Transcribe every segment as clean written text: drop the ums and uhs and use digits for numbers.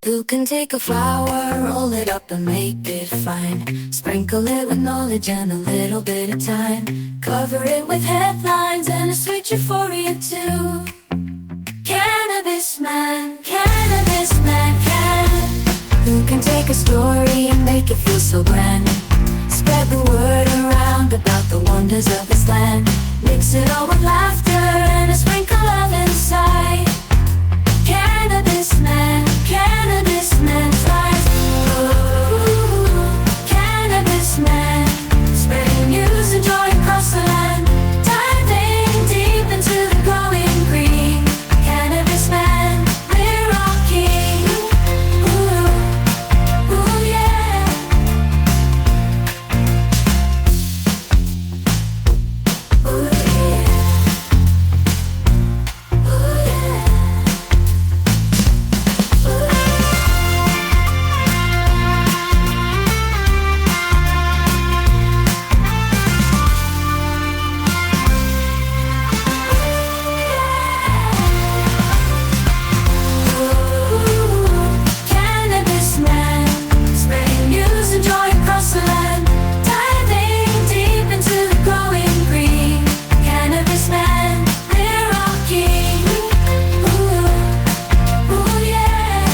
Who can take a flower, roll it up and make it fine? Sprinkle it with knowledge and a little bit of time. Cover it with headlines and a sweet euphoria too. Cannabis man can. Who can take a story and make it feel so grand? Spread the word around about the wonders of this land. Mix it all with laughter and a sprinkle of insight. Cannabis man thrives. Ooh, Cannabis man, spreading news and joy across the land. Diving deep into the glowing green. Cannabis man, we're all king. Ooh yeah. Ooh yeah. Ooh yeah. Cannabis man, spreading news and joy across the land. Diving deep into the glowing green. Cannabis man, we're all king. Ooh yeah.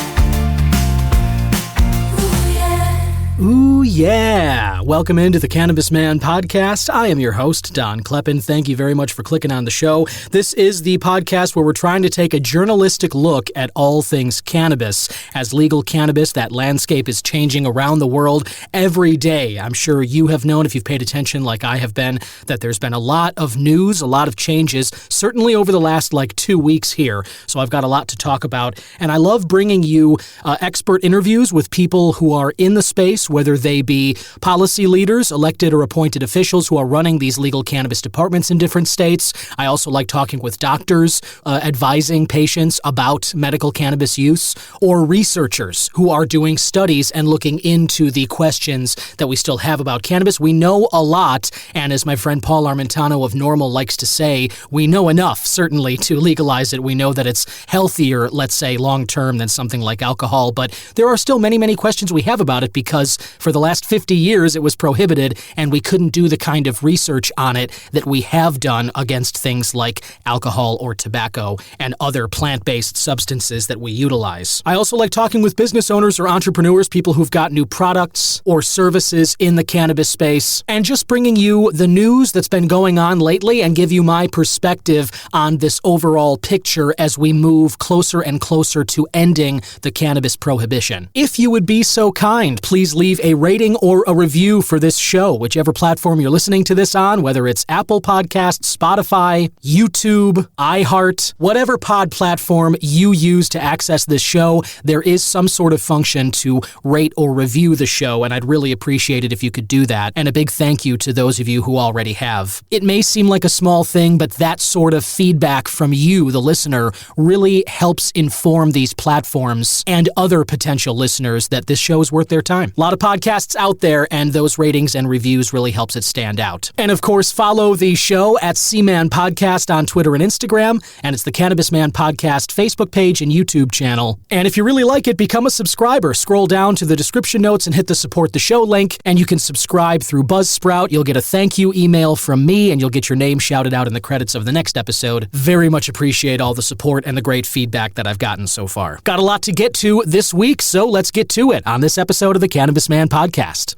Ooh yeah. Ooh, yeah. Welcome into the Cannabis Man podcast. I am your host, Don Kleppen. Thank you very much for clicking on the show. This is the podcast where we're trying to take a journalistic look at all things cannabis. As legal cannabis, that landscape is changing around the world every day. I'm sure you have known, if you've paid attention like I have been, that there's been a lot of news, a lot of changes, certainly over the last 2 weeks here. So I've got a lot to talk about. And I love bringing you expert interviews with people who are in the space, whether they be policy leaders, elected or appointed officials who are running these legal cannabis departments in different states. I also like talking with doctors, advising patients about medical cannabis use, or researchers who are doing studies and looking into the questions that we still have about cannabis. We know a lot, and as my friend Paul Armentano of Normal likes to say, we know enough, certainly, to legalize it. We know that it's healthier, let's say, long-term than something like alcohol, but there are still many, many questions we have about it because for the last 50 years it was prohibited and we couldn't do the kind of research on it that we have done against things like alcohol or tobacco and other plant-based substances that we utilize. I also like talking with business owners or entrepreneurs, people who've got new products or services in the cannabis space, and just bringing you the news that's been going on lately and give you my perspective on this overall picture as we move closer and closer to ending the cannabis prohibition. If you would be so kind, please leave a rating or a review for this show, whichever platform you're listening to this on, whether it's Apple Podcasts, Spotify, YouTube, iHeart, whatever pod platform you use to access this show, there is some sort of function to rate or review the show, and I'd really appreciate it if you could do that. And a big thank you to those of you who already have. It may seem like a small thing, but that sort of feedback from you, the listener, really helps inform these platforms and other potential listeners that this show is worth their time. A lot of podcasts out there, and those ratings and reviews really helps it stand out. And of course, follow the show at C-Man Podcast on Twitter and Instagram, and it's the Cannabis Man Podcast Facebook page and YouTube channel. And if you really like it, become a subscriber. Scroll down to the description notes and hit the support the show link, and you can subscribe through Buzzsprout. You'll get a thank you email from me, and you'll get your name shouted out in the credits of the next episode. Very much appreciate all the support and the great feedback that I've gotten so far. Got a lot to get to this week, so let's get to it on this episode of the Cannabis Man Podcast.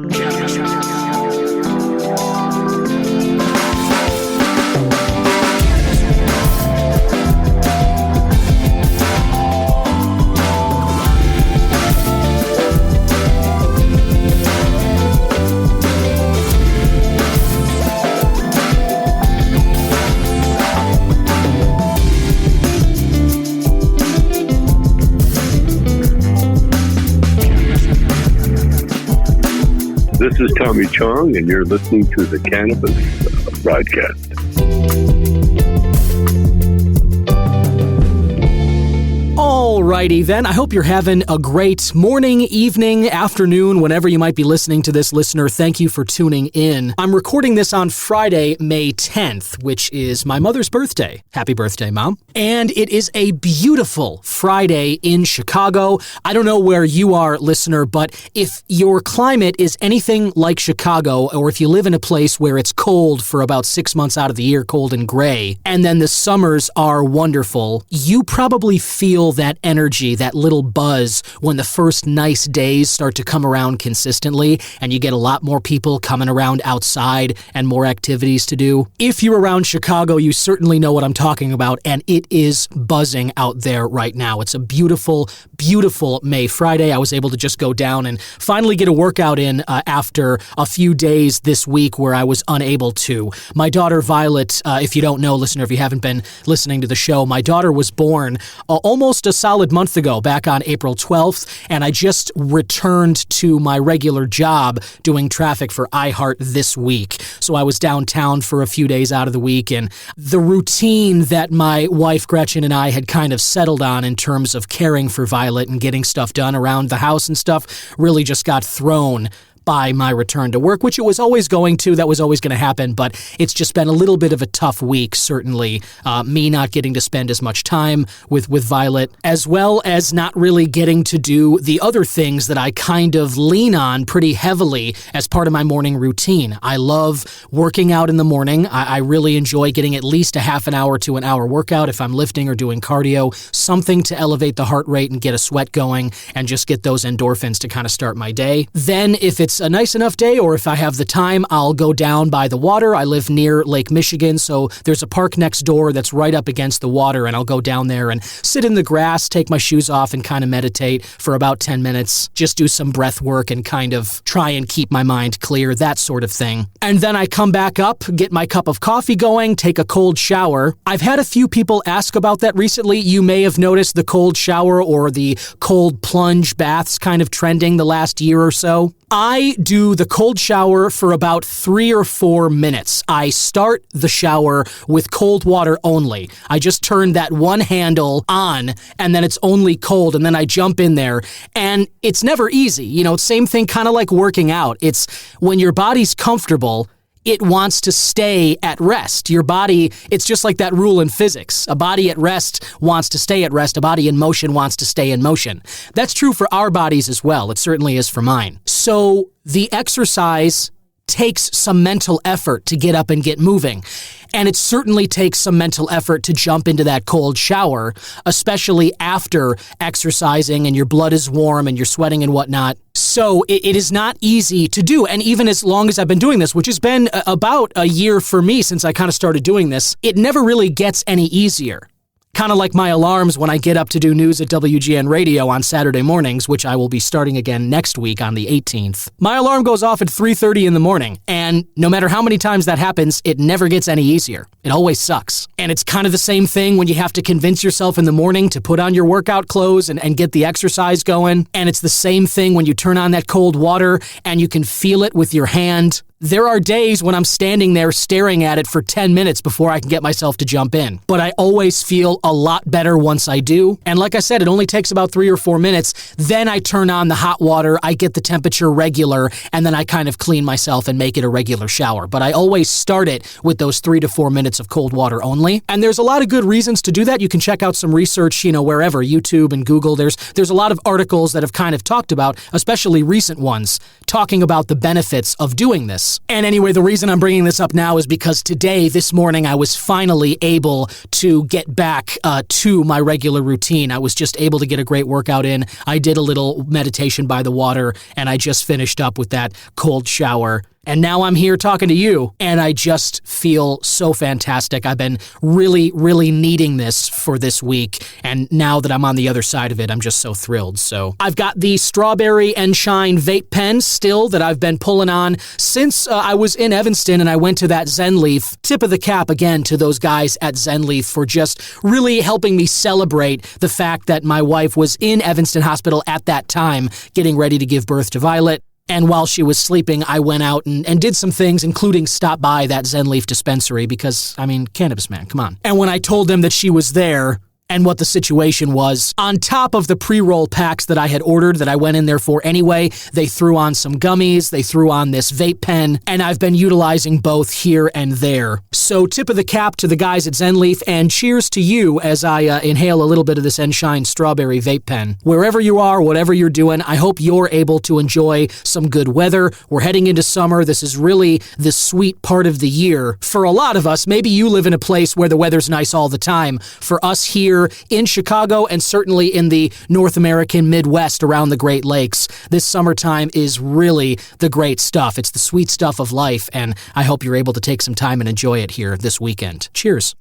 This is Tommy Chong, and you're listening to the Cannabis broadcast. All Alrighty then, I hope you're having a great morning, evening, afternoon, whenever you might be listening to this, listener. Thank you for tuning in. I'm recording this on Friday, May 10th, which is my mother's birthday. Happy birthday, Mom. And it is a beautiful Friday in Chicago. I don't know where you are, listener, but if your climate is anything like Chicago, or if you live in a place where it's cold for about 6 months out of the year, cold and gray, and then the summers are wonderful, you probably feel that energy, that little buzz when the first nice days start to come around consistently and you get a lot more people coming around outside and more activities to do. If you're around Chicago, you certainly know what I'm talking about, and it is buzzing out there right now. It's a beautiful, beautiful May Friday. I was able to just go down and finally get a workout in after a few days this week where I was unable to. My daughter Violet, if you don't know, listener, if you haven't been listening to the show, my daughter was born almost a solid month ago, back on April 12th, and I just returned to my regular job doing traffic for iHeart this week. So I was downtown for a few days out of the week, and the routine that my wife Gretchen and I had kind of settled on in terms of caring for Violet and getting stuff done around the house and stuff really just got thrown by my return to work, which it was always going to. That was always going to happen, but it's just been a little bit of a tough week, certainly. Me not getting to spend as much time with Violet, as well as not really getting to do the other things that I kind of lean on pretty heavily as part of my morning routine. I love working out in the morning. I really enjoy getting at least a half an hour to an hour workout if I'm lifting or doing cardio, something to elevate the heart rate and get a sweat going and just get those endorphins to kind of start my day. Then if it's a nice enough day, or if I have the time, I'll go down by the water. I live near Lake Michigan, so there's a park next door that's right up against the water, and I'll go down there and sit in the grass, take my shoes off, and kind of meditate for about 10 minutes, just do some breath work and kind of try and keep my mind clear, that sort of thing. And then I come back up, get my cup of coffee going, take a cold shower. I've had a few people ask about that recently. You may have noticed the cold shower or the cold plunge baths kind of trending the last year or so. I do the cold shower for about 3 or 4 minutes. I start the shower with cold water only. I just turn that one handle on, and then it's only cold, and then I jump in there. And it's never easy. You know, same thing kind of like working out. It's when your body's comfortable, it wants to stay at rest. Your body, it's just like that rule in physics. A body at rest wants to stay at rest. A body in motion wants to stay in motion. That's true for our bodies as well. It certainly is for mine. So the exercise takes some mental effort to get up and get moving. And it certainly takes some mental effort to jump into that cold shower, especially after exercising and your blood is warm and you're sweating and whatnot. So it is not easy to do. And even as long as I've been doing this, which has been about a year for me since I kind of started doing this, it never really gets any easier. Kind of like my alarms when I get up to do news at WGN Radio on Saturday mornings, which I will be starting again next week on the 18th. My alarm goes off at 3:30 in the morning, and no matter how many times that happens, it never gets any easier. It always sucks. And it's kind of the same thing when you have to convince yourself in the morning to put on your workout clothes and get the exercise going. And it's the same thing when you turn on that cold water and you can feel it with your hand. There are days when I'm standing there staring at it for 10 minutes before I can get myself to jump in. But I always feel a lot better once I do. And like I said, it only takes about 3 or 4 minutes. Then I turn on the hot water, I get the temperature regular, and then I kind of clean myself and make it a regular shower. But I always start it with those 3 to 4 minutes of cold water only. And there's a lot of good reasons to do that. You can check out some research, wherever, YouTube and Google. There's a lot of articles that have kind of talked about, especially recent ones, talking about the benefits of doing this. And anyway, the reason I'm bringing this up now is because this morning, I was finally able to get back to my regular routine. I was just able to get a great workout in. I did a little meditation by the water, and I just finished up with that cold shower. And now I'm here talking to you, and I just feel so fantastic. I've been really, really needing this for this week, and now that I'm on the other side of it, I'm just so thrilled. So I've got the Strawberry and Shine vape pen still that I've been pulling on since I was in Evanston, and I went to that Zen Leaf. Tip of the cap again to those guys at Zen Leaf for just really helping me celebrate the fact that my wife was in Evanston Hospital at that time, getting ready to give birth to Violet. And while she was sleeping, I went out and did some things, including stop by that Zen Leaf dispensary because, Cannabis man, come on. And when I told them that she was there and what the situation was. On top of the pre-roll packs that I had ordered that I went in there for anyway, they threw on some gummies, they threw on this vape pen, and I've been utilizing both here and there. So tip of the cap to the guys at Zenleaf, and cheers to you as I inhale a little bit of this Enshine strawberry vape pen. Wherever you are, whatever you're doing, I hope you're able to enjoy some good weather. We're heading into summer. This is really the sweet part of the year. For a lot of us, maybe you live in a place where the weather's nice all the time. For us here in Chicago and certainly in the North American Midwest around the Great Lakes, this summertime is really the great stuff. It's the sweet stuff of life, and I hope you're able to take some time and enjoy it here this weekend. Cheers.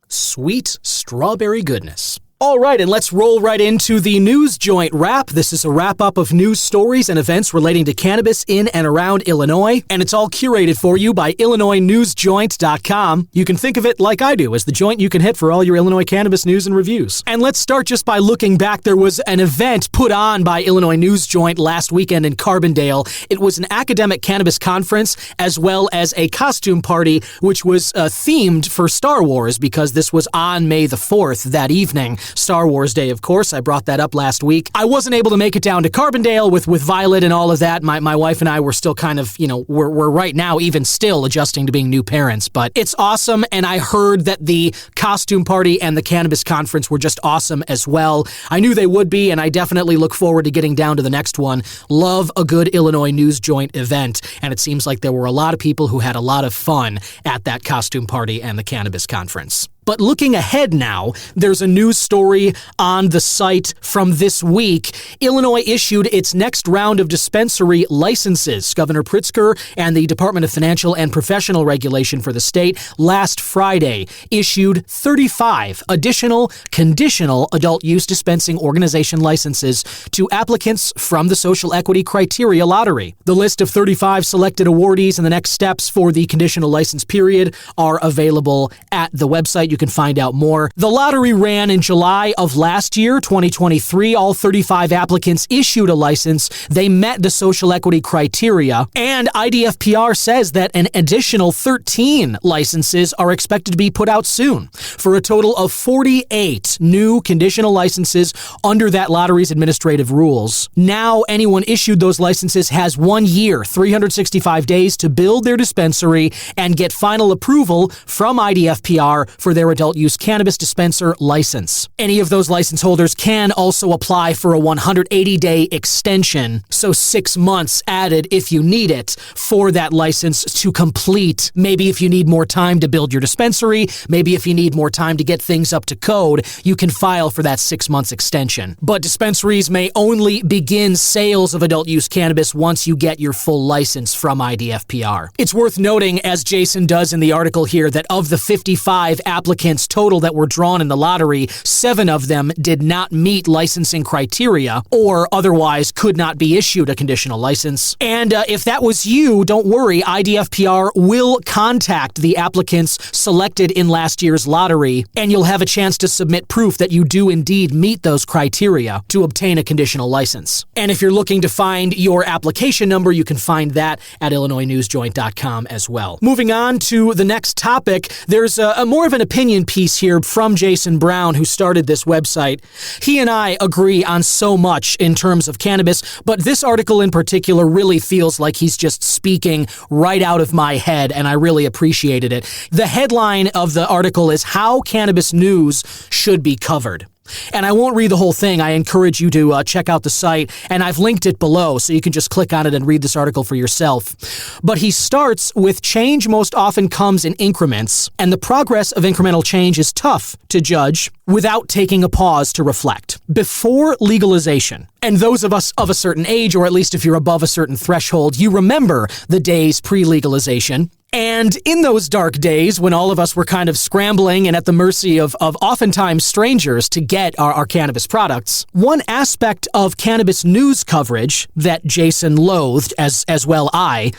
Sweet strawberry goodness. All right, and let's roll right into the News Joint Wrap. This is a wrap-up of news stories and events relating to cannabis in and around Illinois, and it's all curated for you by IllinoisNewsJoint.com. You can think of it like I do, as the joint you can hit for all your Illinois cannabis news and reviews. And let's start just by looking back. There was an event put on by Illinois News Joint last weekend in Carbondale. It was an academic cannabis conference as well as a costume party, which was themed for Star Wars because this was on May the 4th that evening. Star Wars Day, of course. I brought that up last week. I wasn't able to make it down to Carbondale with Violet and all of that. My wife and I were still kind of, we're right now even still adjusting to being new parents. But it's awesome, and I heard that the costume party and the cannabis conference were just awesome as well. I knew they would be, and I definitely look forward to getting down to the next one. Love a good Illinois News Joint event, and it seems like there were a lot of people who had a lot of fun at that costume party and the cannabis conference. But looking ahead now, there's a news story on the site from this week. Illinois issued its next round of dispensary licenses. Governor Pritzker and the Department of Financial and Professional Regulation for the state last Friday issued 35 additional conditional adult use dispensing organization licenses to applicants from the Social Equity Criteria Lottery. The list of 35 selected awardees and the next steps for the conditional license period are available at the website. You can find out more. The lottery ran in July of last year, 2023. All 35 applicants issued a license. They met the social equity criteria, and IDFPR says that an additional 13 licenses are expected to be put out soon, for a total of 48 new conditional licenses under that lottery's administrative rules. Now, anyone issued those licenses has 1 year, 365 days to build their dispensary and get final approval from IDFPR for their adult use cannabis dispenser license. Any of those license holders can also apply for a 180-day extension, so 6 months added if you need it for that license to complete. Maybe if you need more time to build your dispensary, maybe if you need more time to get things up to code, you can file for that 6 months extension. But dispensaries may only begin sales of adult use cannabis once you get your full license from IDFPR. It's worth noting, as Jason does in the article here, that of the 55 applicants total that were drawn in the lottery, 7 of them did not meet licensing criteria or otherwise could not be issued a conditional license. And if that was you, don't worry, IDFPR will contact the applicants selected in last year's lottery, and you'll have a chance to submit proof that you do indeed meet those criteria to obtain a conditional license. And if you're looking to find your application number, you can find that at IllinoisNewsJoint.com as well. Moving on to the next topic, there's a more of an opinion piece here from Jason Brown, who started this website. He and I agree on so much in terms of cannabis, but this article in particular really feels like he's just speaking right out of my head, and I really appreciated it. The headline of the article is How Cannabis News Should Be Covered. And I won't read the whole thing. I encourage you to check out the site, and I've linked it below so you can just click on it and read this article for yourself. But he starts with change most often comes in increments, and the progress of incremental change is tough to judge without taking a pause to reflect. Before legalization, and those of us of a certain age, or at least if you're above a certain threshold, you remember the days pre-legalization. And in those dark days, when all of us were kind of scrambling and at the mercy of oftentimes strangers to get our cannabis products, one aspect of cannabis news coverage that Jason loathed, as well I,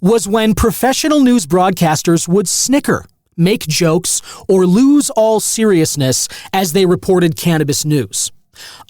was when professional news broadcasters would snicker, make jokes, or lose all seriousness as they reported cannabis news.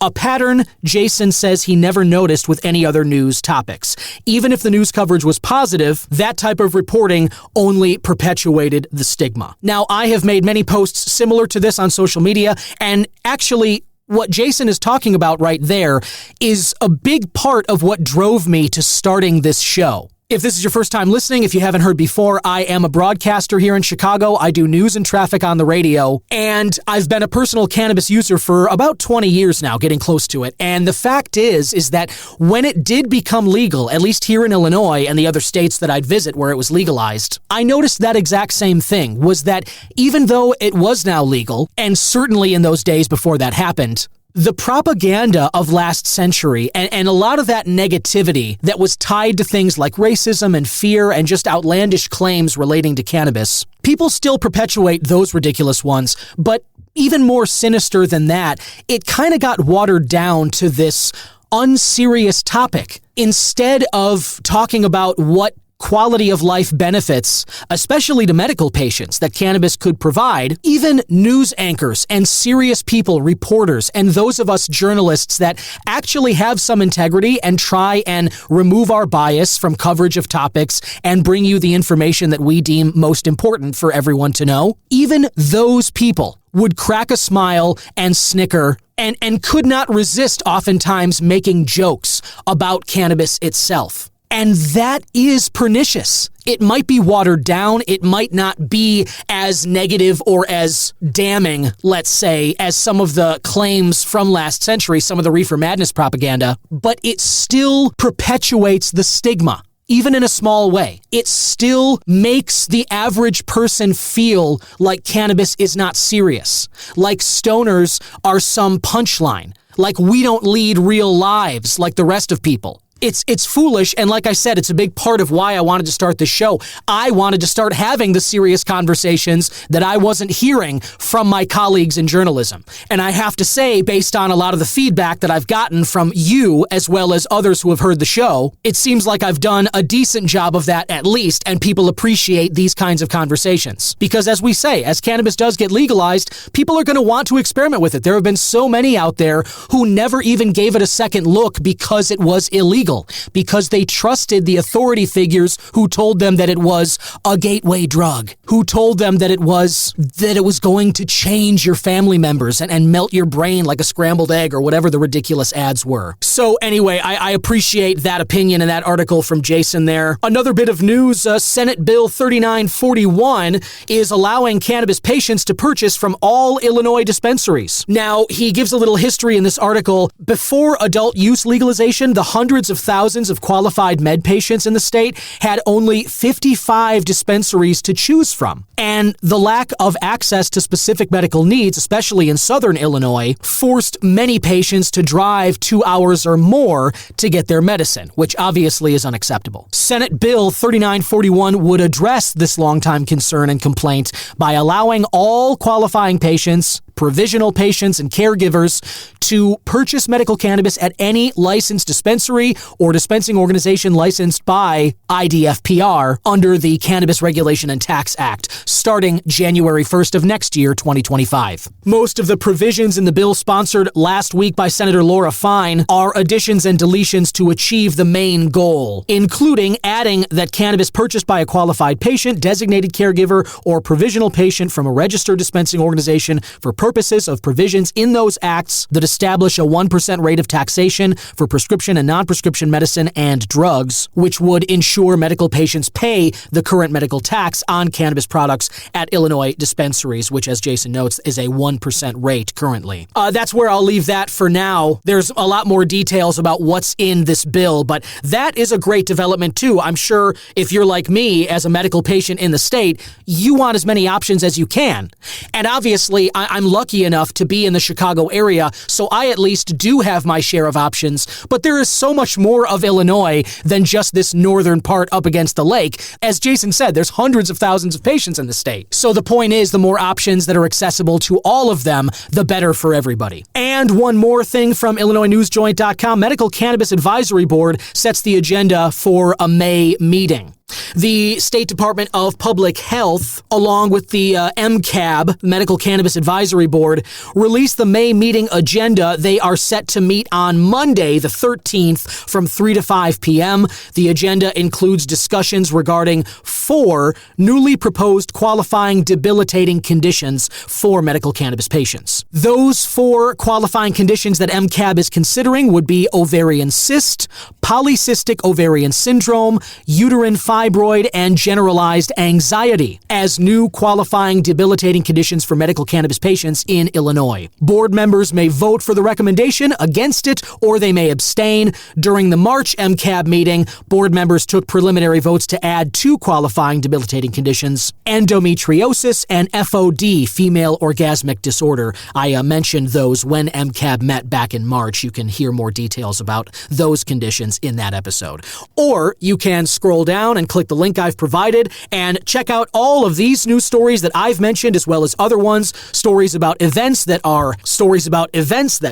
A pattern Jason says he never noticed with any other news topics. Even if the news coverage was positive, that type of reporting only perpetuated the stigma. Now, I have made many posts similar to this on social media, and actually, what Jason is talking about right there is a big part of what drove me to starting this show. If this is your first time listening, if you haven't heard before, I am a broadcaster here in Chicago. I do news and traffic on the radio, and I've been a personal cannabis user for about 20 years now, getting close to it. And the fact is that when it did become legal, at least here in Illinois and the other states that I'd visit where it was legalized, I noticed that exact same thing, was that even though it was now legal, and certainly in those days before that happened, the propaganda of last century and a lot of that negativity that was tied to things like racism and fear and just outlandish claims relating to cannabis, people still perpetuate those ridiculous ones, but even more sinister than that, it kind of got watered down to this unserious topic. Instead of talking about what quality of life benefits, especially to medical patients, that cannabis could provide, even news anchors and serious people, reporters, and those of us journalists that actually have some integrity and try and remove our bias from coverage of topics and bring you the information that we deem most important for everyone to know, even those people would crack a smile and snicker and could not resist oftentimes making jokes about cannabis itself. And that is pernicious. It might be watered down. It might not be as negative or as damning, let's say, as some of the claims from last century, some of the reefer madness propaganda, but it still perpetuates the stigma. Even in a small way, it still makes the average person feel like cannabis is not serious, like stoners are some punchline, like we don't lead real lives like the rest of people. It's foolish, and like I said, it's a big part of why I wanted to start this show. I wanted to start having the serious conversations that I wasn't hearing from my colleagues in journalism. And I have to say, based on a lot of the feedback that I've gotten from you, as well as others who have heard the show, it seems like I've done a decent job of that at least, and people appreciate these kinds of conversations. Because as we say, as cannabis does get legalized, people are going to want to experiment with it. There have been so many out there who never even gave it a second look because it was illegal, because they trusted the authority figures who told them that it was a gateway drug, who told them that it was going to change your family members and melt your brain like a scrambled egg or whatever the ridiculous ads were. So anyway, I appreciate that opinion and that article from Jason there. Another bit of news, Senate Bill 3941 is allowing cannabis patients to purchase from all Illinois dispensaries. Now, he gives a little history in this article. Before adult use legalization, the hundreds of thousands of qualified med patients in the state had only 55 dispensaries to choose from. And the lack of access to specific medical needs, especially in southern Illinois, forced many patients to drive 2 hours or more to get their medicine, which obviously is unacceptable. Senate Bill 3941 would address this longtime concern and complaint by allowing all qualifying patients, provisional patients, and caregivers to purchase medical cannabis at any licensed dispensary or dispensing organization licensed by IDFPR under the Cannabis Regulation and Tax Act, starting January 1st of next year, 2025. Most of the provisions in the bill sponsored last week by Senator Laura Fine are additions and deletions to achieve the main goal, including adding that cannabis purchased by a qualified patient, designated caregiver, or provisional patient from a registered dispensing organization for purposes of provisions in those acts that establish a 1% rate of taxation for prescription and non-prescription medicine and drugs, which would ensure medical patients pay the current medical tax on cannabis products at Illinois dispensaries, which, as Jason notes, is a 1% rate currently. That's where I'll leave that for now. There's a lot more details about what's in this bill, but that is a great development too. I'm sure if you're like me as a medical patient in the state, you want as many options as you can. And obviously, I'm lucky enough to be in the Chicago area, so I at least do have my share of options, but there is so much more of Illinois than just this northern part up against the lake. As Jason said, there's hundreds of thousands of patients in the state. So the point is, the more options that are accessible to all of them, the better for everybody. And one more thing from IllinoisNewsJoint.com, Medical Cannabis Advisory Board sets the agenda for a May meeting. The State Department of Public Health, along with the MCAB, Medical Cannabis Advisory Board, released the May meeting agenda. They are set to meet on Monday, the 13th, from 3 to 5 p.m. The agenda includes discussions regarding 4 newly proposed qualifying debilitating conditions for medical cannabis patients. Those 4 qualifying conditions that MCAB is considering would be ovarian cyst, polycystic ovarian syndrome, uterine fibroid, and generalized anxiety as new qualifying debilitating conditions for medical cannabis patients in Illinois. Board members may vote for the recommendation, against it, or they may abstain. During the March MCAB meeting, board members took preliminary votes to add 2 qualifying debilitating conditions: endometriosis and FOD, female orgasmic disorder. I mentioned those when MCAB met back in March. You can hear more details about those conditions in that episode. Or you can scroll down and click the link I've provided and check out all of these news stories that I've mentioned, as well as other ones, stories about events that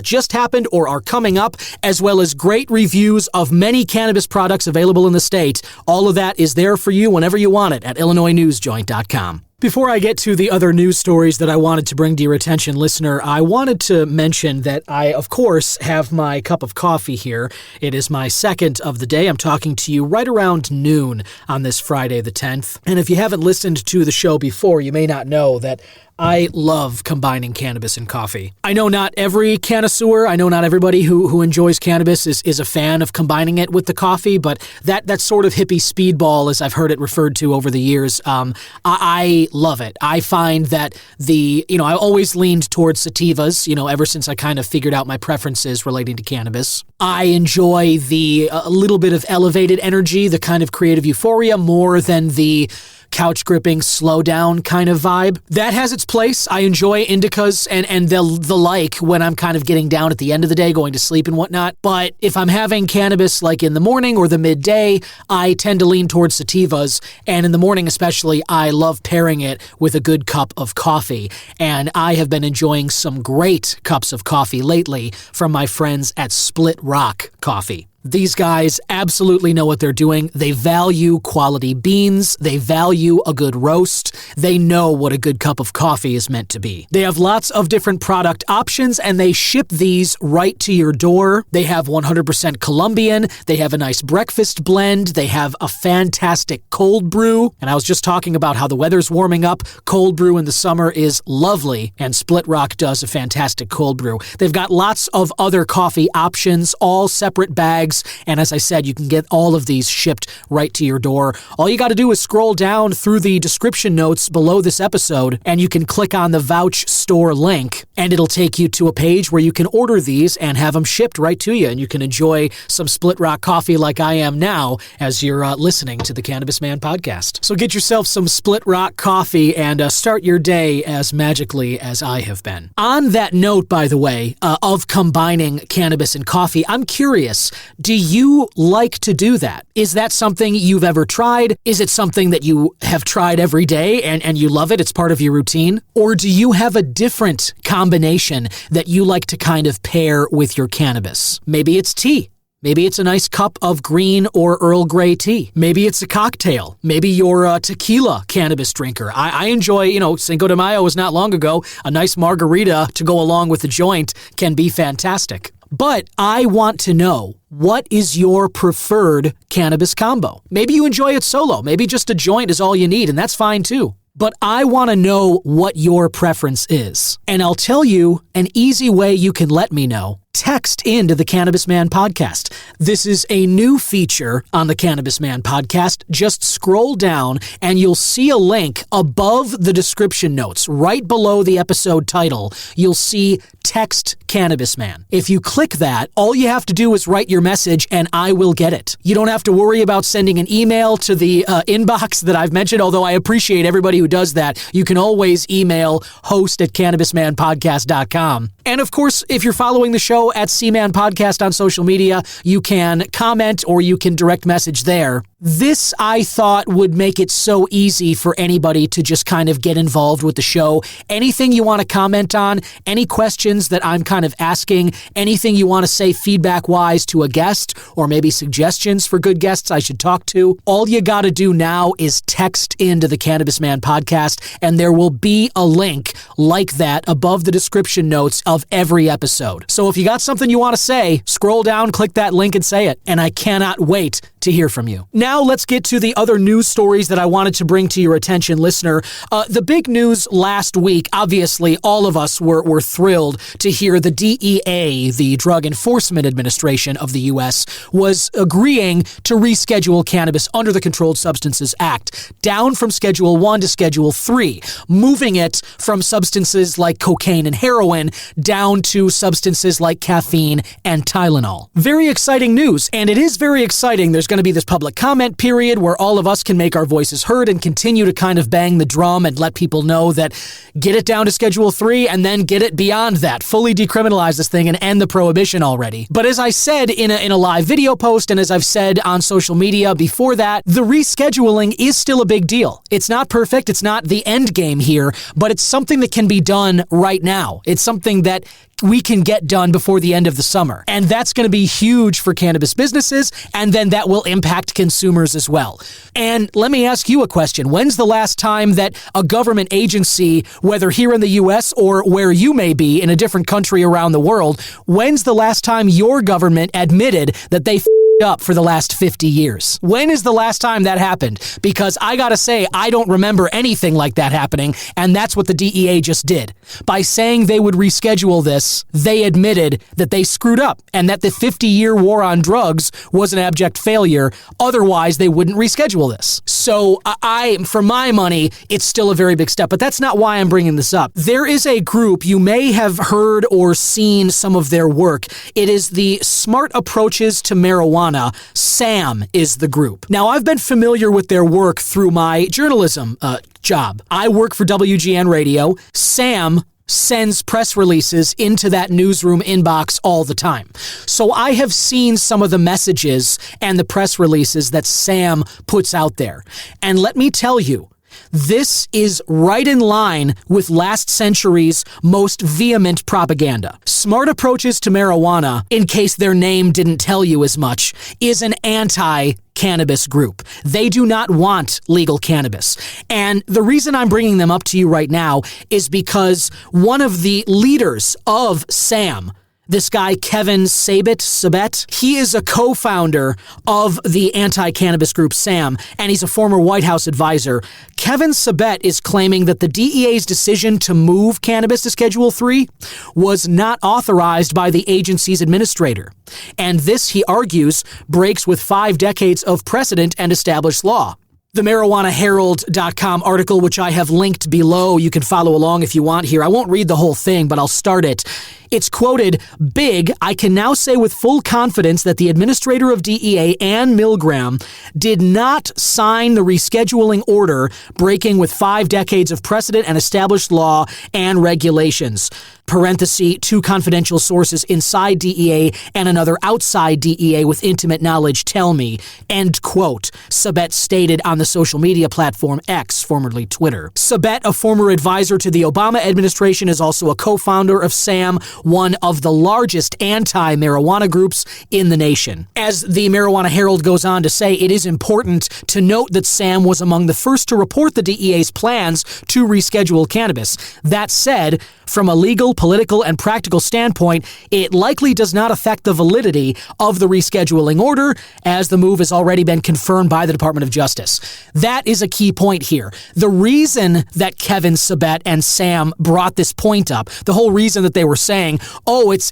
just happened or are coming up, as well as great reviews of many cannabis products available in the state. All of that is there for you whenever you want it at IllinoisNewsJoint.com. Before I get to the other news stories that I wanted to bring to your attention, listener, I wanted to mention that I, of course, have my cup of coffee here. It is my second of the day. I'm talking to you right around noon on this Friday the 10th. And if you haven't listened to the show before, you may not know that I love combining cannabis and coffee. I know not every connoisseur, I know not everybody who enjoys cannabis is a fan of combining it with the coffee, but that sort of hippie speedball, as I've heard it referred to over the years, I love it. I find that I always leaned towards sativas, ever since I kind of figured out my preferences relating to cannabis. I enjoy the little bit of elevated energy, the kind of creative euphoria, more than the couch gripping, slow down kind of vibe. That has its place. I enjoy indicas and the like when I'm kind of getting down at the end of the day, going to sleep and whatnot. But if I'm having cannabis like in the morning or the midday, I tend to lean towards sativas. And in the morning especially, I love pairing it with a good cup of coffee. And I have been enjoying some great cups of coffee lately from my friends at Split Rock Coffee. These guys absolutely know what they're doing. They value quality beans. They value a good roast. They know what a good cup of coffee is meant to be. They have lots of different product options, and they ship these right to your door. They have 100% Colombian. They have a nice breakfast blend. They have a fantastic cold brew. And I was just talking about how the weather's warming up. Cold brew in the summer is lovely, and Split Rock does a fantastic cold brew. They've got lots of other coffee options, all separate bags. And as I said, you can get all of these shipped right to your door. All you got to do is scroll down through the description notes below this episode, and you can click on the Vouch Store link, and it'll take you to a page where you can order these and have them shipped right to you. And you can enjoy some Split Rock coffee like I am now as you're listening to the Cannabis Man podcast. So get yourself some Split Rock coffee and start your day as magically as I have been. On that note, by the way, of combining cannabis and coffee, I'm curious, do you like to do that? Is that something you've ever tried? Is it something that you have tried every day and you love it? It's part of your routine? Or do you have a different combination that you like to kind of pair with your cannabis? Maybe it's tea. Maybe it's a nice cup of green or Earl Grey tea. Maybe it's a cocktail. Maybe you're a tequila cannabis drinker. I enjoy, Cinco de Mayo was not long ago. A nice margarita to go along with the joint can be fantastic. But I want to know, what is your preferred cannabis combo? Maybe you enjoy it solo. Maybe just a joint is all you need, and that's fine too. But I want to know what your preference is. And I'll tell you an easy way you can let me know. Text into the Cannabis Man podcast. This is a new feature on the Cannabis Man podcast. Just scroll down and you'll see a link above the description notes, right below the episode title. You'll see Text Cannabis Man. If you click that, all you have to do is write your message and I will get it. You don't have to worry about sending an email to the inbox that I've mentioned, although I appreciate everybody who does that. You can always email host@cannabismanpodcast.com. And of course, if you're following the show at C-Man Podcast on social media, you can comment or you can direct message there. This, I thought, would make it so easy for anybody to just kind of get involved with the show. Anything you want to comment on, any questions that I'm kind of asking, anything you want to say feedback-wise to a guest, or maybe suggestions for good guests I should talk to, all you got to do now is text into the Cannabis Man podcast, and there will be a link like that above the description notes of every episode. So if you got something you want to say, scroll down, click that link, and say it. And I cannot wait to hear from you. Now let's get to the other news stories that I wanted to bring to your attention, listener. The big news last week, obviously, all of us were thrilled to hear the DEA, the Drug Enforcement Administration of the U.S., was agreeing to reschedule cannabis under the Controlled Substances Act, down from Schedule 1 to Schedule 3, moving it from substances like cocaine and heroin down to substances like caffeine and Tylenol. Very exciting news, and it is very exciting. There's going to be this public comment period where all of us can make our voices heard and continue to kind of bang the drum and let people know that get it down to Schedule 3 and then get it beyond that. Fully decriminalize this thing and end the prohibition already. But as I said in a live video post, and as I've said on social media before that, the rescheduling is still a big deal. It's not perfect. It's not the end game here, but it's something that can be done right now. It's something that we can get done before the end of the summer. And that's going to be huge for cannabis businesses, and then that will impact consumers as well. And let me ask you a question. When's the last time that a government agency, whether here in the U.S. or where you may be in a different country around the world, when's the last time your government admitted that they up for the last 50 years? When is the last time that happened? Because I gotta say, I don't remember anything like that happening, and that's what the DEA just did. By saying they would reschedule this, they admitted that they screwed up and that the 50-year war on drugs was an abject failure. Otherwise, they wouldn't reschedule this. So for my money, it's still a very big step, but that's not why I'm bringing this up. There is a group, you may have heard or seen some of their work. It is the Smart Approaches to Marijuana. SAM is the group. Now, I've been familiar with their work through my journalism job. I work for WGN Radio. SAM sends press releases into that newsroom inbox all the time. So I have seen some of the messages and the press releases that SAM puts out there. And let me tell you, this is right in line with last century's most vehement propaganda. Smart Approaches to Marijuana, in case their name didn't tell you as much, is an anti-cannabis group. They do not want legal cannabis. And the reason I'm bringing them up to you right now is because one of the leaders of SAM, this guy, Kevin Sabet, he is a co-founder of the anti-cannabis group SAM, and he's a former White House advisor. Kevin Sabet is claiming that the DEA's decision to move cannabis to Schedule 3 was not authorized by the agency's administrator. And this, he argues, breaks with 5 decades of precedent and established law. The MarijuanaHerald.com article, which I have linked below, you can follow along if you want here. I won't read the whole thing, but I'll start it. It's quoted, "Big, I can now say with full confidence that the administrator of DEA, Ann Milgram, did not sign the rescheduling order, breaking with 5 decades of precedent and established law and regulations." Parenthesis, 2 confidential sources inside DEA and another outside DEA with intimate knowledge tell me, end quote, Sabet stated on the social media platform X, formerly Twitter. Sabet, a former advisor to the Obama administration, is also a co-founder of SAM, one of the largest anti-marijuana groups in the nation. As the Marijuana Herald goes on to say, it is important to note that SAM was among the first to report the DEA's plans to reschedule cannabis. That said, from a legal, political, and practical standpoint, it likely does not affect the validity of the rescheduling order, as the move has already been confirmed by the Department of Justice. That is a key point here. The reason that Kevin Sabet and SAM brought this point up, the whole reason that they were saying, oh, it's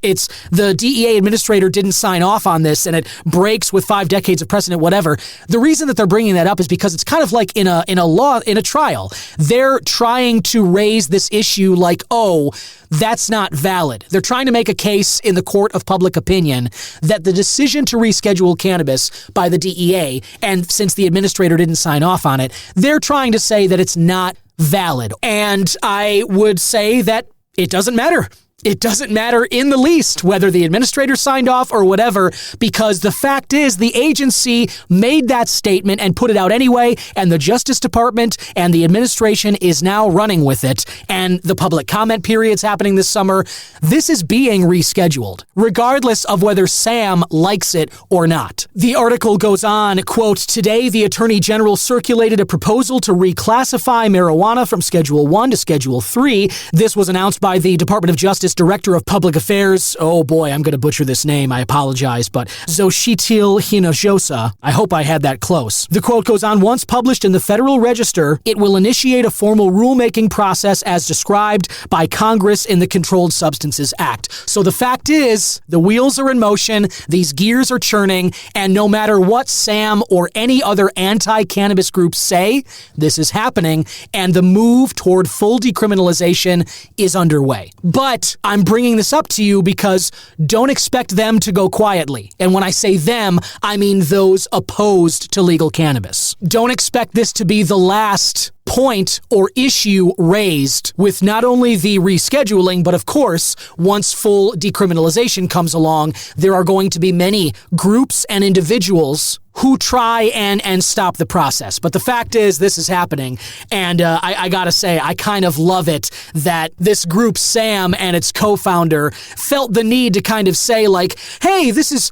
the DEA administrator didn't sign off on this and it breaks with 5 decades of precedent, whatever. The reason that they're bringing that up is because it's kind of like in a trial. They're trying to raise this issue like, oh, that's not valid. They're trying to make a case in the court of public opinion that the decision to reschedule cannabis by the DEA, and since the administrator didn't sign off on it, they're trying to say that it's not valid. And I would say that it doesn't matter. It doesn't matter in the least whether the administrator signed off or whatever, because the fact is the agency made that statement and put it out anyway, and the Justice Department and the administration is now running with it, and the public comment period's happening this summer. This is being rescheduled, regardless of whether Sam likes it or not. The article goes on, quote, "Today, the Attorney General circulated a proposal to reclassify marijuana from Schedule 1 to Schedule 3. This was announced by the Department of Justice Director of Public Affairs, oh boy, I'm going to butcher this name, I apologize, but Xochitl Hinojosa. I hope I had that close. The quote goes on, "Once published in the Federal Register, it will initiate a formal rulemaking process as described by Congress in the Controlled Substances Act." So the fact is, the wheels are in motion, these gears are churning, and no matter what Sam or any other anti-cannabis groups say, this is happening, and the move toward full decriminalization is underway. But I'm bringing this up to you because don't expect them to go quietly. And when I say them, I mean those opposed to legal cannabis. Don't expect this to be the last point or issue raised with not only the rescheduling, but of course, once full decriminalization comes along, there are going to be many groups and individuals who try and stop the process. But the fact is, this is happening. And I gotta say, I kind of love it that this group, Sam and its co-founder, felt the need to kind of say like, hey, this is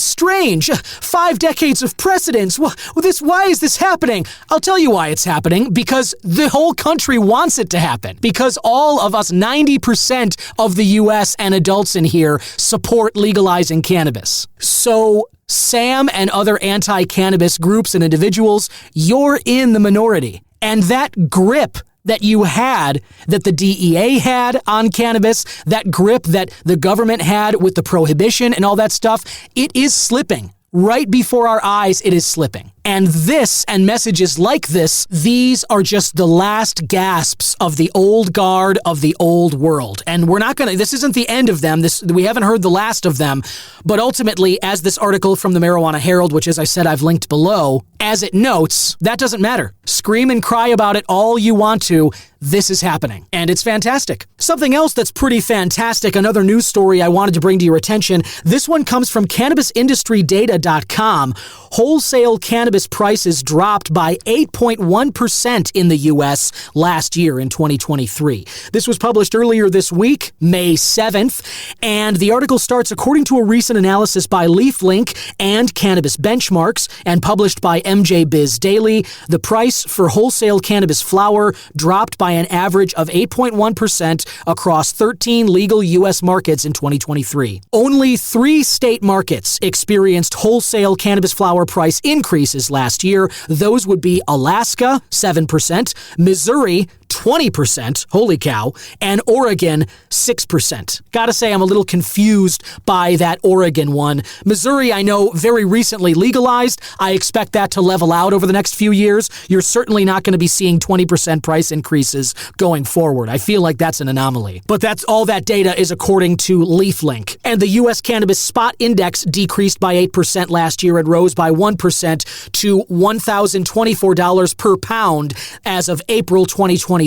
strange. 5 decades of precedence. Why is this happening? I'll tell you why it's happening. Because the whole country wants it to happen. Because all of us, 90% of the U.S. and adults in here support legalizing cannabis. So Sam and other anti-cannabis groups and individuals, you're in the minority. And that grip that you had, that the DEA had on cannabis, that grip that the government had with the prohibition and all that stuff, it is slipping. Right before our eyes, it is slipping. And this and messages like this, these are just the last gasps of the old guard of the old world. And we're not this isn't the end of them. We haven't heard the last of them. But ultimately, as this article from the Marijuana Herald, which as I said, I've linked below, as it notes, that doesn't matter. Scream and cry about it all you want to. This is happening, and it's fantastic. Something else that's pretty fantastic, another news story I wanted to bring to your attention. This one comes from CannabisIndustryData.com. Wholesale cannabis prices dropped by 8.1% in the U.S. last year in 2023. This was published earlier this week, May 7th, and the article starts, according to a recent analysis by LeafLink and Cannabis Benchmarks, and published by MJ Biz Daily, the price for wholesale cannabis flower dropped by an average of 8.1% across 13 legal U.S. markets in 2023. Only 3 state markets experienced wholesale cannabis flower price increases last year. Those would be Alaska, 7%, Missouri, 20%, holy cow, and Oregon, 6%. Gotta say, I'm a little confused by that Oregon one. Missouri, I know, very recently legalized. I expect that to level out over the next few years. You're certainly not going to be seeing 20% price increases going forward. I feel like that's an anomaly. But that's all that data is according to LeafLink. And the U.S. Cannabis Spot Index decreased by 8% last year and rose by 1% to $1,024 per pound as of April 2024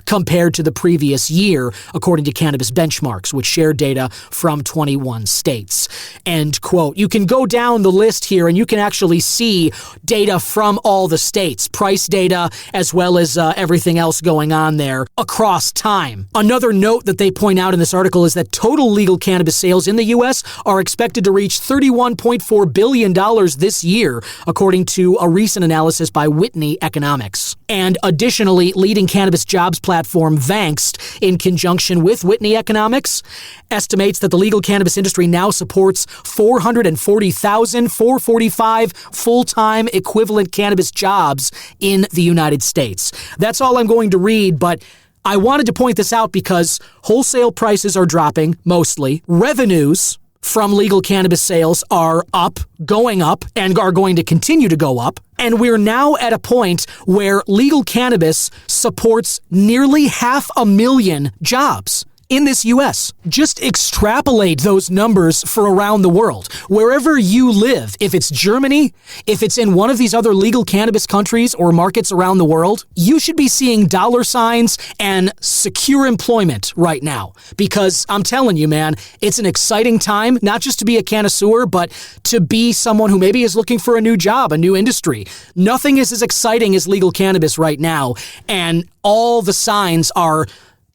compared to the previous year, according to Cannabis Benchmarks, which shared data from 21 states. End quote. You can go down the list here and you can actually see data from all the states, price data, as well as everything else going on there across time. Another note that they point out in this article is that total legal cannabis sales in the U.S. are expected to reach $31.4 billion this year, according to a recent analysis by Whitney Economics. And additionally, leading cannabis jobs platform Vankst, in conjunction with Whitney Economics, estimates that the legal cannabis industry now supports 440,445 full-time equivalent cannabis jobs in the United States. That's all I'm going to read, but I wanted to point this out because wholesale prices are dropping, mostly. Revenues from legal cannabis sales are up, going up, and are going to continue to go up. And we're now at a point where legal cannabis supports nearly 500,000 jobs. in this U.S. Just extrapolate those numbers for around the world. Wherever you live, if it's Germany, if it's in one of these other legal cannabis countries or markets around the world, you should be seeing dollar signs and secure employment right now. Because I'm telling you, man, it's an exciting time, not just to be a connoisseur, but to be someone who maybe is looking for a new job, a new industry. Nothing is as exciting as legal cannabis right now, and all the signs are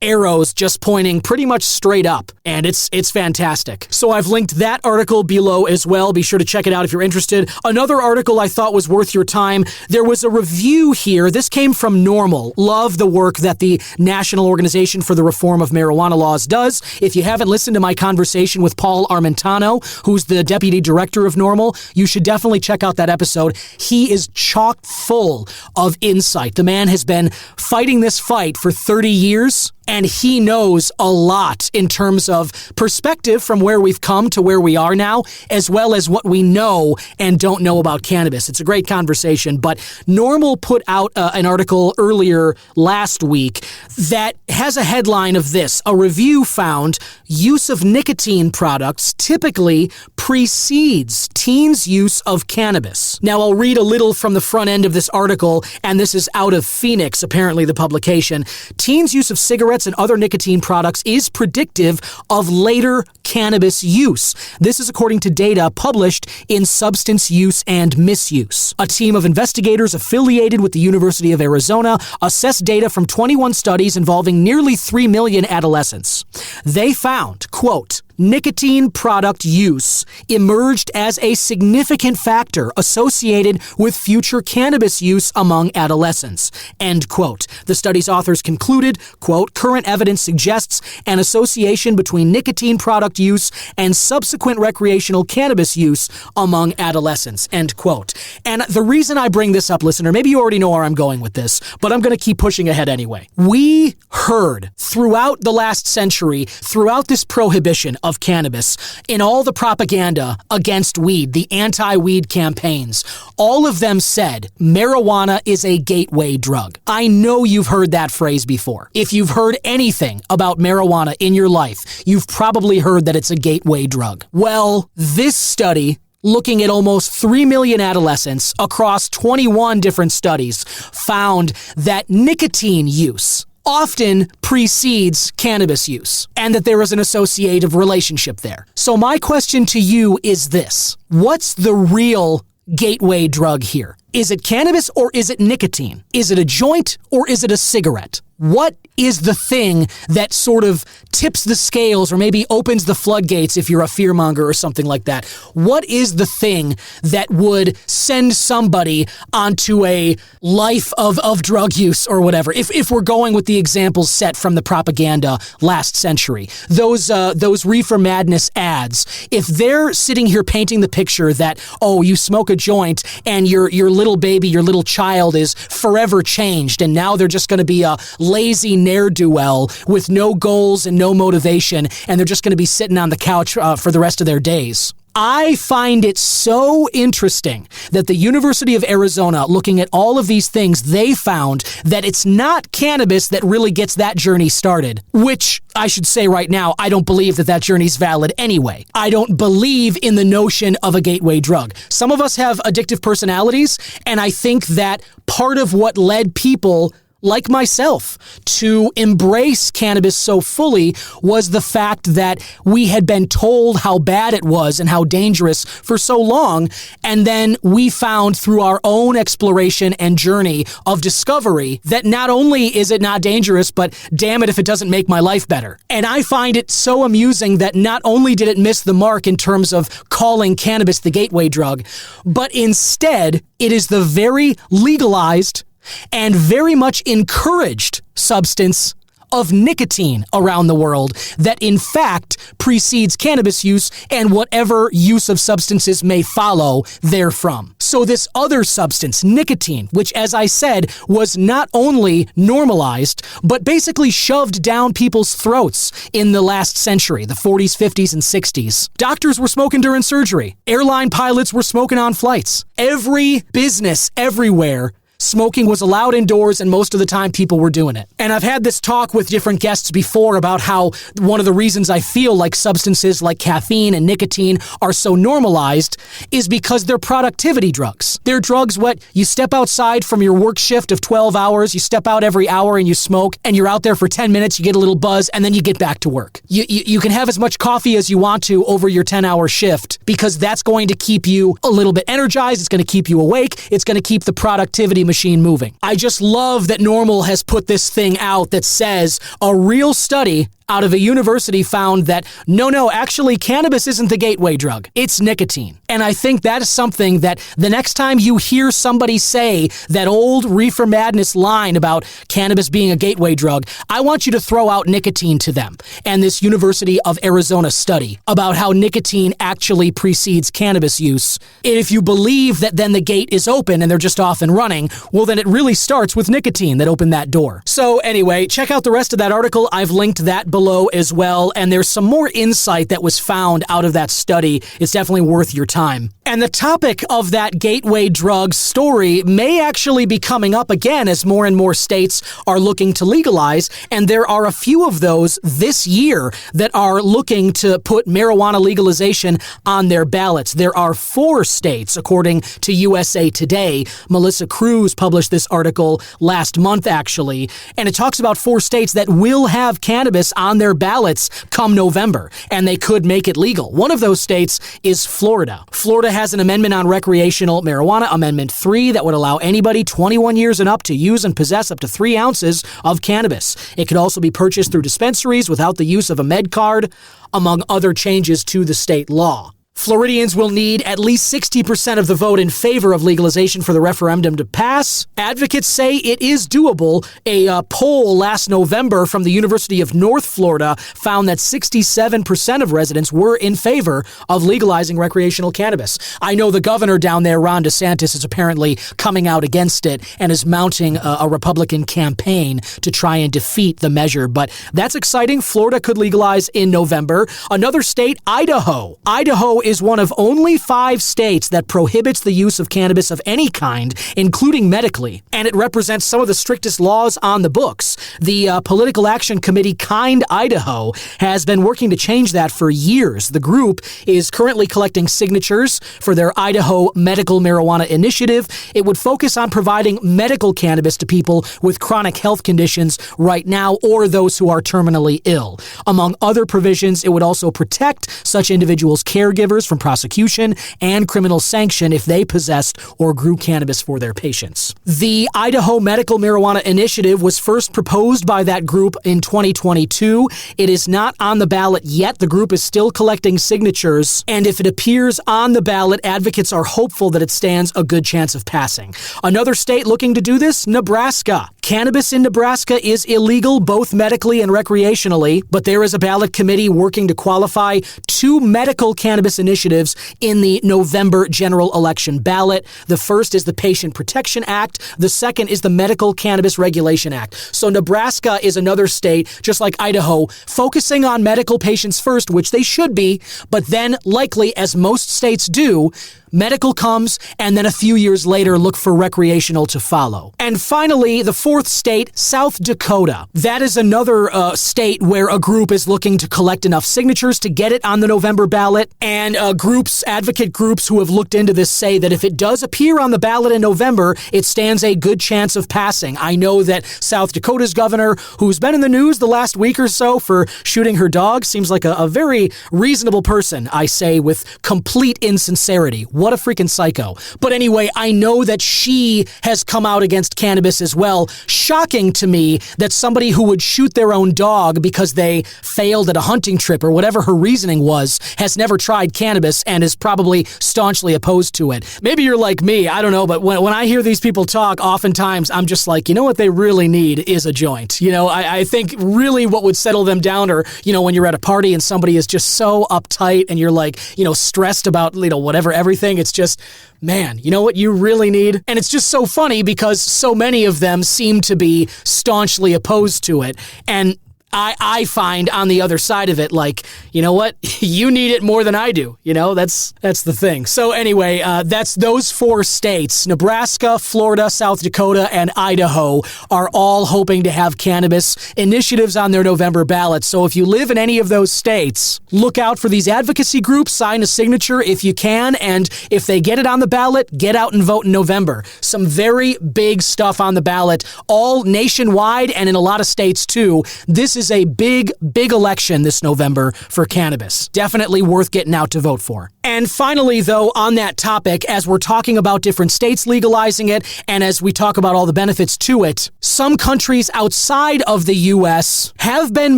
arrows just pointing pretty much straight up, and it's fantastic. So I've linked that article below as well. Be sure to check it out if you're interested. Another article I thought was worth your time. There was a review here. This came from NORML. Love the work that the National Organization for the Reform of Marijuana Laws does. If you haven't listened to my conversation with Paul Armentano, who's the deputy director of NORML, you should definitely check out that episode. He is chock full of insight. The man has been fighting this fight for 30 years. And he knows a lot in terms of perspective from where we've come to where we are now, as well as what we know and don't know about cannabis. It's a great conversation, but NORML put out an article earlier last week that has a headline of this. A review found use of nicotine products typically precedes teens' use of cannabis. Now, I'll read a little from the front end of this article, and this is out of Phoenix, apparently the publication. Teens' use of cigarettes and other nicotine products is predictive of later cannabis use. This is according to data published in Substance Use and Misuse. A team of investigators affiliated with the University of Arizona assessed data from 21 studies involving nearly 3 million adolescents. They found, quote, nicotine product use emerged as a significant factor associated with future cannabis use among adolescents, end quote. The study's authors concluded, quote, current evidence suggests an association between nicotine product use and subsequent recreational cannabis use among adolescents, end quote. And the reason I bring this up, listener, maybe you already know where I'm going with this, but I'm going to keep pushing ahead anyway. We heard throughout the last century, throughout this prohibition of cannabis, in all the propaganda against weed, the anti-weed campaigns, all of them said marijuana is a gateway drug. I know you've heard that phrase before. If you've heard anything about marijuana in your life, you've probably heard that it's a gateway drug. Well, this study, looking at almost 3 million adolescents across 21 different studies, found that nicotine use often precedes cannabis use, and that there is an associative relationship there. So my question to you is this: what's the real gateway drug here? Is it cannabis or is it nicotine? Is it a joint or is it a cigarette? What is the thing that sort of tips the scales or maybe opens the floodgates if you're a fearmonger or something like that? What is the thing that would send somebody onto a life of drug use or whatever? If we're going with the examples set from the propaganda last century, those Reefer Madness ads, if they're sitting here painting the picture that, oh, you smoke a joint and your little baby, your little child is forever changed, and now they're just going to be a lazy ne'er-do-well with no goals and no motivation, and they're just going to be sitting on the couch for the rest of their days. I find it so interesting that the University of Arizona, looking at all of these things, they found that it's not cannabis that really gets that journey started, which I should say right now, I don't believe that journey's valid anyway. I don't believe in the notion of a gateway drug. Some of us have addictive personalities, and I think that part of what led people like myself to embrace cannabis so fully was the fact that we had been told how bad it was and how dangerous for so long, and then we found through our own exploration and journey of discovery that not only is it not dangerous, but damn it if it doesn't make my life better. And I find it so amusing that not only did it miss the mark in terms of calling cannabis the gateway drug, but instead it is the very legalized and very much encouraged substance of nicotine around the world that in fact precedes cannabis use and whatever use of substances may follow therefrom. So this other substance, nicotine, which as I said was not only normalized, but basically shoved down people's throats in the last century, the 40s, 50s, and 60s. Doctors were smoking during surgery. Airline pilots were smoking on flights. Every business everywhere smoking was allowed indoors and most of the time people were doing it. And I've had this talk with different guests before about how one of the reasons I feel like substances like caffeine and nicotine are so normalized is because they're productivity drugs. They're drugs you step outside from your work shift of 12 hours, you step out every hour and you smoke, and you're out there for 10 minutes, you get a little buzz, and then you get back to work. You can have as much coffee as you want to over your 10-hour shift because that's going to keep you a little bit energized, it's going to keep you awake, it's going to keep the productivity machine moving. I just love that NORML has put this thing out that says a real study out of a university found that no, actually cannabis isn't the gateway drug. It's nicotine. And I think that is something that the next time you hear somebody say that old reefer madness line about cannabis being a gateway drug, I want you to throw out nicotine to them. And this University of Arizona study about how nicotine actually precedes cannabis use. If you believe that then the gate is open and they're just off and running, well then it really starts with nicotine that opened that door. So anyway, check out the rest of that article. I've linked that below as well, and there's some more insight that was found out of that study. It's definitely worth your time. And the topic of that gateway drug story may actually be coming up again as more and more states are looking to legalize, and there are a few of those this year that are looking to put marijuana legalization on their ballots. There are 4 states, according to USA Today. Melissa Cruz published this article last month, actually, and it talks about 4 states that will have cannabis on their ballots come November, and they could make it legal. One of those states is Florida. Florida has an amendment on recreational marijuana, Amendment 3, that would allow anybody 21 years and up to use and possess up to 3 ounces of cannabis. It could also be purchased through dispensaries without the use of a med card, among other changes to the state law. Floridians will need at least 60% of the vote in favor of legalization for the referendum to pass. Advocates say it is doable. A poll last November from the University of North Florida found that 67% of residents were in favor of legalizing recreational cannabis. I know the governor down there, Ron DeSantis, is apparently coming out against it and is mounting a Republican campaign to try and defeat the measure. But that's exciting. Florida could legalize in November. Another state, Idaho. Idaho is one of only 5 states that prohibits the use of cannabis of any kind, including medically, and it represents some of the strictest laws on the books. The Political Action Committee Kind Idaho has been working to change that for years. The group is currently collecting signatures for their Idaho Medical Marijuana Initiative. It would focus on providing medical cannabis to people with chronic health conditions right now or those who are terminally ill. Among other provisions, it would also protect such individuals' caregivers from prosecution and criminal sanction if they possessed or grew cannabis for their patients. The Idaho Medical Marijuana Initiative was first proposed by that group in 2022. It is not on the ballot yet. The group is still collecting signatures, and if it appears on the ballot, advocates are hopeful that it stands a good chance of passing. Another state looking to do this, Nebraska. Cannabis in Nebraska is illegal both medically and recreationally, but there is a ballot committee working to qualify 2 medical cannabis initiatives in the November general election ballot. The first is the Patient Protection Act. The second is the Medical Cannabis Regulation Act. So Nebraska is another state, just like Idaho, focusing on medical patients first, which they should be, but then likely, as most states do, medical comes, and then a few years later, look for recreational to follow. And finally, the 4th state, South Dakota. That is another state where a group is looking to collect enough signatures to get it on the November ballot. And advocate groups who have looked into this say that if it does appear on the ballot in November, it stands a good chance of passing. I know that South Dakota's governor, who's been in the news the last week or so for shooting her dog, seems like a very reasonable person, I say with complete insincerity. What a freaking psycho. But anyway, I know that she has come out against cannabis as well. Shocking to me that somebody who would shoot their own dog because they failed at a hunting trip or whatever her reasoning was has never tried cannabis and is probably staunchly opposed to it. Maybe you're like me, I don't know, but when I hear these people talk, oftentimes I'm just like, you know what they really need is a joint. You know, I think really what would settle them down, or, you know, when you're at a party and somebody is just so uptight and you're like, you know, stressed about, you know, whatever, everything. It's just, man, you know what you really need? And it's just so funny because so many of them seem to be staunchly opposed to it. And I find on the other side of it, like, you know what? You need it more than I do. You know, that's the thing. So anyway, that's those 4 states, Nebraska, Florida, South Dakota, and Idaho, are all hoping to have cannabis initiatives on their November ballot. So if you live in any of those states, look out for these advocacy groups, sign a signature if you can, and if they get it on the ballot, get out and vote in November. Some very big stuff on the ballot, all nationwide and in a lot of states too. This is a big election this November for cannabis. Definitely worth getting out to vote for. And finally, though, on that topic, as we're talking about different states legalizing it, and as we talk about all the benefits to it, some countries outside of the U.S. have been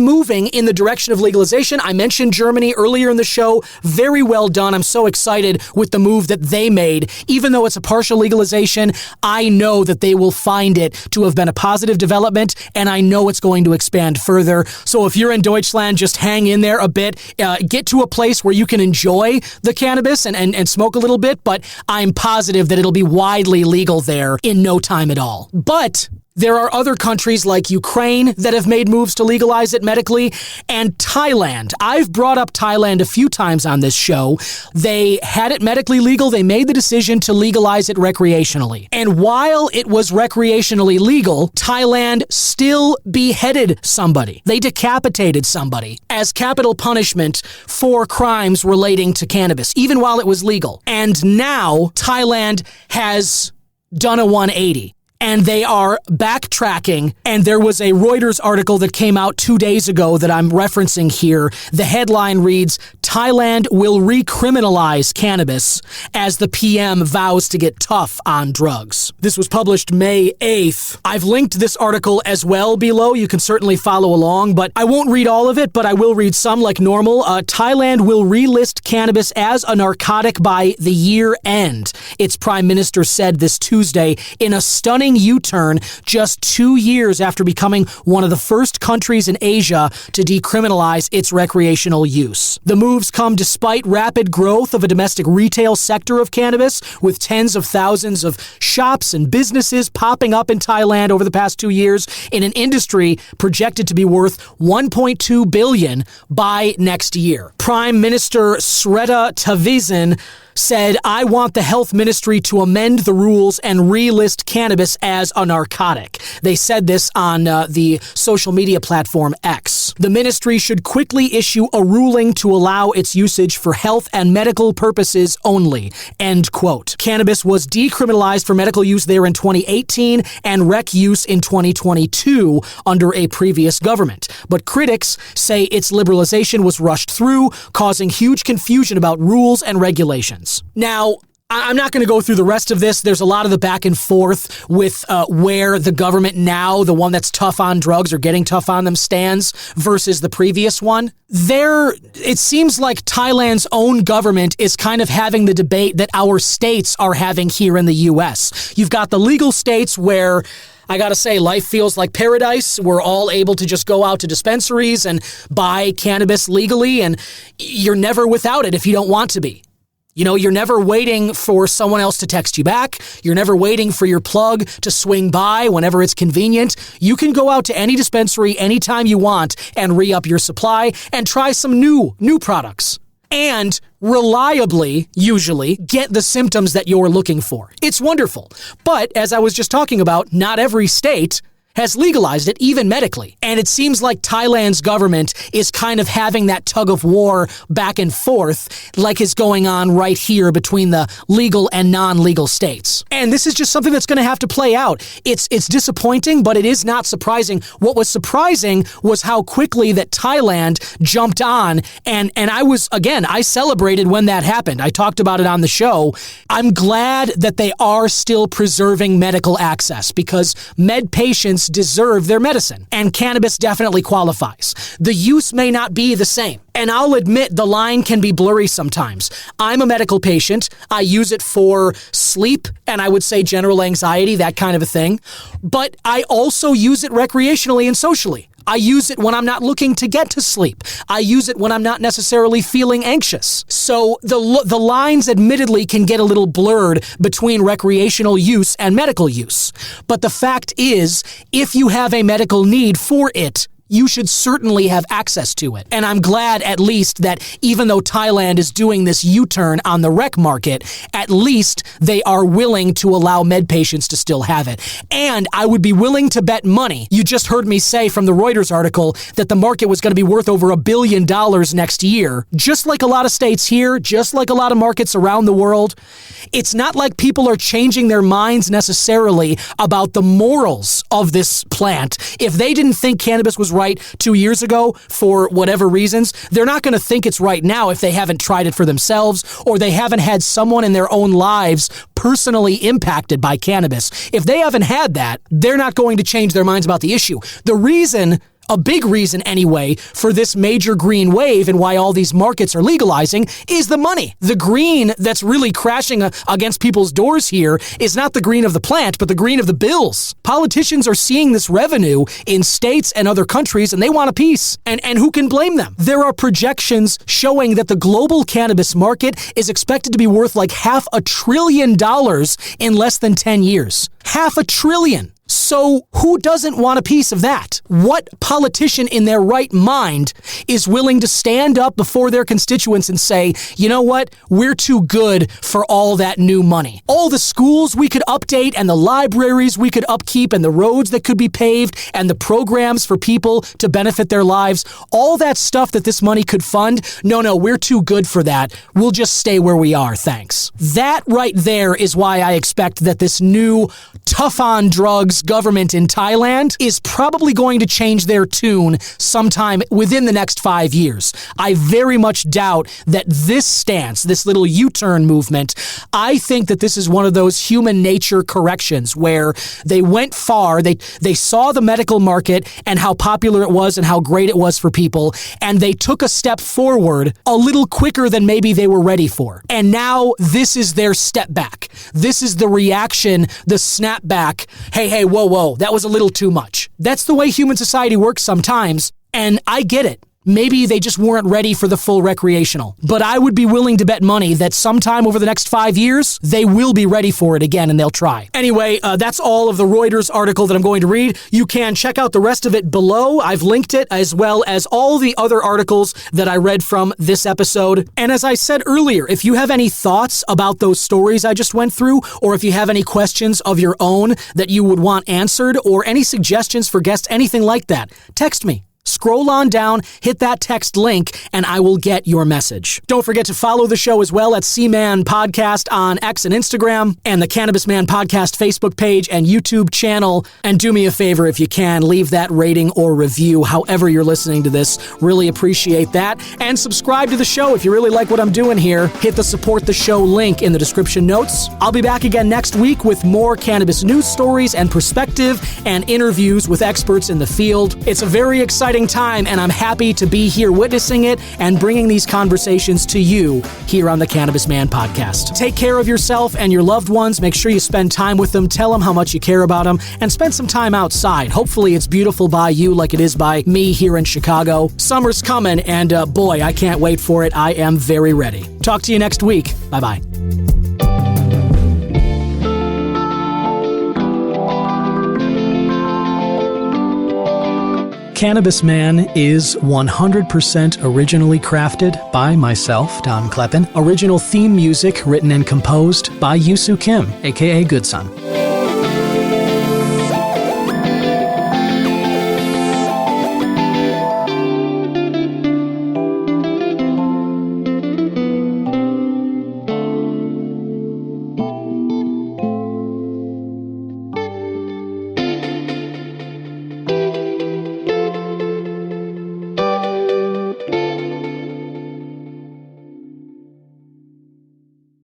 moving in the direction of legalization. I mentioned Germany earlier in the show. Very well done. I'm so excited with the move that they made. Even though it's a partial legalization, I know that they will find it to have been a positive development, and I know it's going to expand further. So if you're in Deutschland, just hang in there a bit. Get to a place where you can enjoy the cannabis and smoke a little bit, but I'm positive that it'll be widely legal there in no time at all. But there are other countries like Ukraine that have made moves to legalize it medically, and Thailand. I've brought up Thailand a few times on this show. They had it medically legal. They made the decision to legalize it recreationally. And while it was recreationally legal, Thailand still beheaded somebody. They decapitated somebody as capital punishment for crimes relating to cannabis, even while it was legal. And now Thailand has done a 180. And they are backtracking, and there was a Reuters article that came out 2 days ago that I'm referencing here. The headline reads, Thailand will recriminalize cannabis as the PM vows to get tough on drugs. This was published May 8th. I've linked this article as well below. You can certainly follow along, but I won't read all of it, but I will read some like normal. Thailand will relist cannabis as a narcotic by the year end, its prime minister said this Tuesday in a stunning U-turn just 2 years after becoming one of the first countries in Asia to decriminalize its recreational use. The moves come despite rapid growth of a domestic retail sector of cannabis, with tens of thousands of shops and businesses popping up in Thailand over the past 2 years in an industry projected to be worth $1.2 billion by next year. Prime Minister Srettha Thavisin said, I want the health ministry to amend the rules and relist cannabis as a narcotic. They said this on the social media platform X. The ministry should quickly issue a ruling to allow its usage for health and medical purposes only. End quote. Cannabis was decriminalized for medical use there in 2018 and rec use in 2022 under a previous government. But critics say its liberalization was rushed through, causing huge confusion about rules and regulations. Now, I'm not going to go through the rest of this. There's a lot of the back and forth with where the government now, the one that's tough on drugs or getting tough on them, stands versus the previous one. It seems like Thailand's own government is kind of having the debate that our states are having here in the U.S. You've got the legal states where, I gotta say, life feels like paradise. We're all able to just go out to dispensaries and buy cannabis legally, and you're never without it if you don't want to be. You know, you're never waiting for someone else to text you back. You're never waiting for your plug to swing by whenever it's convenient. You can go out to any dispensary anytime you want and re-up your supply and try some new products. And reliably, usually, get the symptoms that you're looking for. It's wonderful. But, as I was just talking about, not every state has legalized it, even medically. And it seems like Thailand's government is kind of having that tug of war back and forth like is going on right here between the legal and non-legal states. And this is just something that's going to have to play out. It's disappointing, but it is not surprising. What was surprising was how quickly that Thailand jumped on, and I celebrated when that happened. I talked about it on the show. I'm glad that they are still preserving medical access, because med patients deserve their medicine, and cannabis definitely qualifies. The use may not be the same, and I'll admit the line can be blurry sometimes. I'm a medical patient. I use it for sleep, and I would say general anxiety, that kind of a thing. But I also use it recreationally and socially. I use it when I'm not looking to get to sleep. I use it when I'm not necessarily feeling anxious. So the lines admittedly can get a little blurred between recreational use and medical use. But the fact is, if you have a medical need for it, you should certainly have access to it. And I'm glad at least that even though Thailand is doing this U-turn on the rec market, at least they are willing to allow med patients to still have it. And I would be willing to bet money. You just heard me say from the Reuters article that the market was going to be worth over $1 billion next year. Just like a lot of states here, just like a lot of markets around the world, it's not like people are changing their minds necessarily about the morals of this plant. If they didn't think cannabis was right 2 years ago for whatever reasons, they're not going to think it's right now if they haven't tried it for themselves or they haven't had someone in their own lives personally impacted by cannabis. If they haven't had that, they're not going to change their minds about the issue. The reason, a big reason anyway, for this major green wave and why all these markets are legalizing is the money. The green that's really crashing against people's doors here is not the green of the plant, but the green of the bills. Politicians are seeing this revenue in states and other countries, and they want a piece. And who can blame them? There are projections showing that the global cannabis market is expected to be worth like $500 billion in less than 10 years. $500 billion. So who doesn't want a piece of that? What politician in their right mind is willing to stand up before their constituents and say, you know what, we're too good for all that new money. All the schools we could update and the libraries we could upkeep and the roads that could be paved and the programs for people to benefit their lives, all that stuff that this money could fund, no, we're too good for that. We'll just stay where we are, thanks. That right there is why I expect that this new tough-on-drugs government in Thailand is probably going to change their tune sometime within the next 5 years. I very much doubt that this stance, this little U-turn movement, I think that this is one of those human nature corrections where they went far, they saw the medical market and how popular it was and how great it was for people, and they took a step forward a little quicker than maybe they were ready for. And now this is their step back. This is the reaction, the snap back. Hey, whoa, that was a little too much. That's the way human society works sometimes, and I get it. Maybe they just weren't ready for the full recreational. But I would be willing to bet money that sometime over the next 5 years, they will be ready for it again and they'll try. Anyway, that's all of the Reuters article that I'm going to read. You can check out the rest of it below. I've linked it as well as all the other articles that I read from this episode. And as I said earlier, if you have any thoughts about those stories I just went through, or if you have any questions of your own that you would want answered, or any suggestions for guests, anything like that, text me. Scroll on down, hit that text link, and I will get your message. Don't forget to follow the show as well at C-Man Podcast on X and Instagram, and the Cannabis Man Podcast Facebook page and YouTube channel. And do me a favor if you can, leave that rating or review however you're listening to this. Really appreciate that. And subscribe to the show if you really like what I'm doing here. Hit the support the show link in the description notes. I'll be back again next week with more cannabis news stories and perspective and interviews with experts in the field. It's a very exciting time, and I'm happy to be here witnessing it and bringing these conversations to you here on the Cannabis Man Podcast. Take care of yourself and your loved ones. Make sure you spend time with them. Tell them how much you care about them, and spend some time outside. Hopefully it's beautiful by you like it is by me here in Chicago. Summer's coming, and boy, I can't wait for it. I am very ready. Talk to you next week. Bye-bye. Cannabis Man is 100% originally crafted by myself, Don Kleppen. Original theme music written and composed by Yusu Kim, aka Goodson.